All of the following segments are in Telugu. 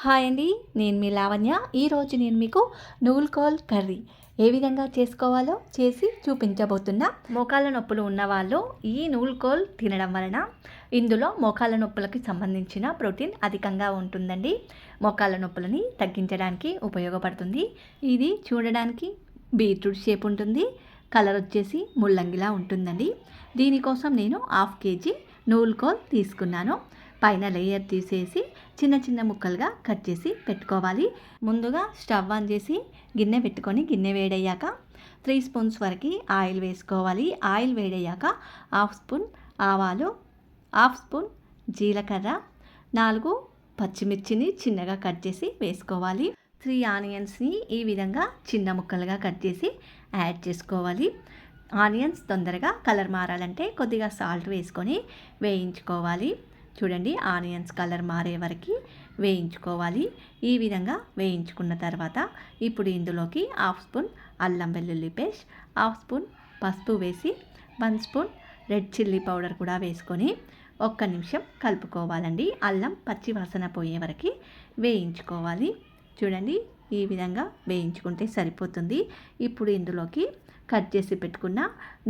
హాయ్ అండి, నేను మీ లావణ్య. ఈరోజు నేను మీకు నూల్కోల్ కర్రీ ఏ విధంగా చేసుకోవాలో చేసి చూపించబోతున్నా. మోకాళ్ళ నొప్పులు ఉన్నవాళ్ళు ఈ నూల్కోల్ తినడం వలన ఇందులో మోకాళ్ళ నొప్పులకి సంబంధించిన ప్రోటీన్ అధికంగా ఉంటుందండి. మోకాళ్ళ నొప్పులని తగ్గించడానికి ఉపయోగపడుతుంది. ఇది చూడడానికి బీట్రూట్ షేప్ ఉంటుంది. కలర్ వచ్చేసి ముల్లంగిలా ఉంటుందండి. దీనికోసం నేను 1/2 kg నూల్కోల్ తీసుకున్నాను. పైన లేయర్ తీసేసి చిన్న చిన్న ముక్కలుగా కట్ చేసి పెట్టుకోవాలి. ముందుగా స్టవ్ ఆన్ చేసి గిన్నె పెట్టుకొని గిన్నె వేడయ్యాక 3 స్పూన్స్ వరకు ఆయిల్ వేసుకోవాలి. ఆయిల్ వేడయ్యాక 1/2 స్పూన్ ఆవాలు, 1/2 స్పూన్ జీలకర్ర, 4 పచ్చిమిర్చిని చిన్నగా కట్ చేసి వేసుకోవాలి. 3 ఆనియన్స్ని ఈ విధంగా చిన్న ముక్కలుగా కట్ చేసి యాడ్ చేసుకోవాలి. ఆనియన్స్ తొందరగా కలర్ మారాలంటే కొద్దిగా సాల్ట్ వేసుకొని వేయించుకోవాలి. చూడండి, ఆనియన్స్ కలర్ మారే వరకు వేయించుకోవాలి. ఈ విధంగా వేయించుకున్న తర్వాత ఇప్పుడు ఇందులోకి 1/2 స్పూన్ అల్లం వెల్లుల్లి పేస్ట్, 1/2 స్పూన్ పసుపు వేసి 1 స్పూన్ రెడ్ చిల్లీ పౌడర్ కూడా వేసుకొని 1 నిమిషం కలుపుకోవాలండి. అల్లం పచ్చి వాసన పోయే వరకు వేయించుకోవాలి. చూడండి, ఈ విధంగా వేయించుకుంటే సరిపోతుంది. ఇప్పుడు ఇందులోకి కట్ చేసి పెట్టుకున్న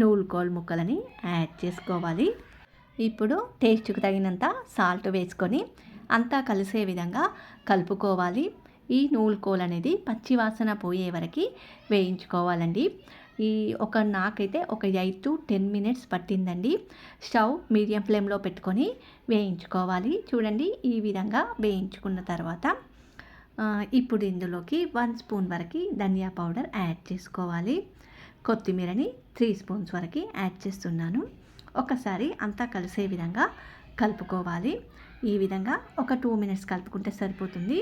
నూల్కోల్ ముక్కలని యాడ్ చేసుకోవాలి. ఇప్పుడు టేస్ట్కి తగినంత సాల్ట్ వేసుకొని అంతా కలిసే విధంగా కలుపుకోవాలి. ఈ నూల్కోల్ అనేది పచ్చి వాసన పోయే వరకు వేయించుకోవాలండి. నాకైతే ఒక 8 to 10 మినిట్స్ పట్టిందండి. స్టవ్ మీడియం ఫ్లేమ్లో పెట్టుకొని వేయించుకోవాలి. చూడండి, ఈ విధంగా వేయించుకున్న తర్వాత ఇప్పుడు ఇందులోకి 1 స్పూన్ వరకు ధనియా పౌడర్ యాడ్ చేసుకోవాలి. కొత్తిమీరని 3 స్పూన్స్ వరకు యాడ్ చేస్తున్నాను. ఒకసారి అంతా కలిసే విధంగా కలుపుకోవాలి. ఈ విధంగా ఒక 2 మినిట్స్ కలుపుకుంటే సరిపోతుంది.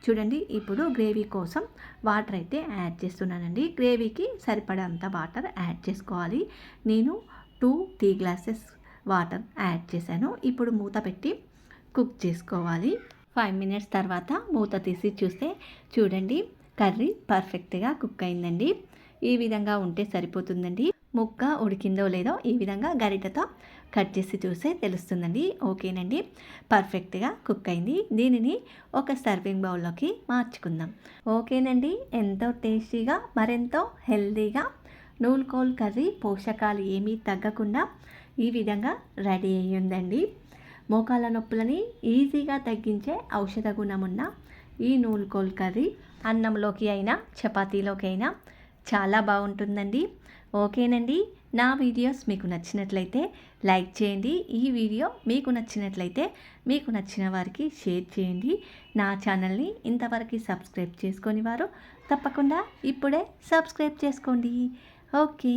చూడండి, ఇప్పుడు గ్రేవీ కోసం వాటర్ అయితే యాడ్ చేస్తున్నానండి. గ్రేవీకి సరిపడంత వాటర్ యాడ్ చేసుకోవాలి. నేను 2 టీ గ్లాసెస్ వాటర్ యాడ్ చేశాను. ఇప్పుడు మూత పెట్టి కుక్ చేసుకోవాలి. 5 మినిట్స్ తర్వాత మూత తీసి చూస్తే చూడండి, కర్రీ పర్ఫెక్ట్గా కుక్ అయిందండి. ఈ విధంగా ఉంటే సరిపోతుందండి. ముక్క ఉడికిందో లేదో ఈ విధంగా గరిటెతో కట్ చేసి చూస్తే తెలుస్తుందండి. ఓకేనండి, పర్ఫెక్ట్గా కుక్ అయింది. దీనిని ఒక సర్వింగ్ బౌల్లోకి మార్చుకుందాం. ఓకేనండి, ఎంతో టేస్టీగా మరెంతో హెల్తీగా నూల్కోల్ కర్రీ పోషకాలు ఏమీ తగ్గకుండా ఈ విధంగా రెడీ అయ్యిందండి. మోకాళ్ళ నొప్పులని ఈజీగా తగ్గించే ఔషధ గుణమున్న ఈ నూల్కోల్ కర్రీ అన్నంలోకి అయినా చపాతీలోకి అయినా చాలా బాగుంటుందండి. ఓకేనండి, నా వీడియోస్ మీకు నచ్చినట్లయితే లైక్ చేయండి. ఈ వీడియో మీకు నచ్చినట్లయితే మీకు నచ్చిన వారికి షేర్ చేయండి. నా ఛానల్ని ఇంతవరకు సబ్స్క్రైబ్ చేసుకొని వారు తప్పకుండా ఇప్పుడే సబ్స్క్రైబ్ చేసుకోండి. ఓకే.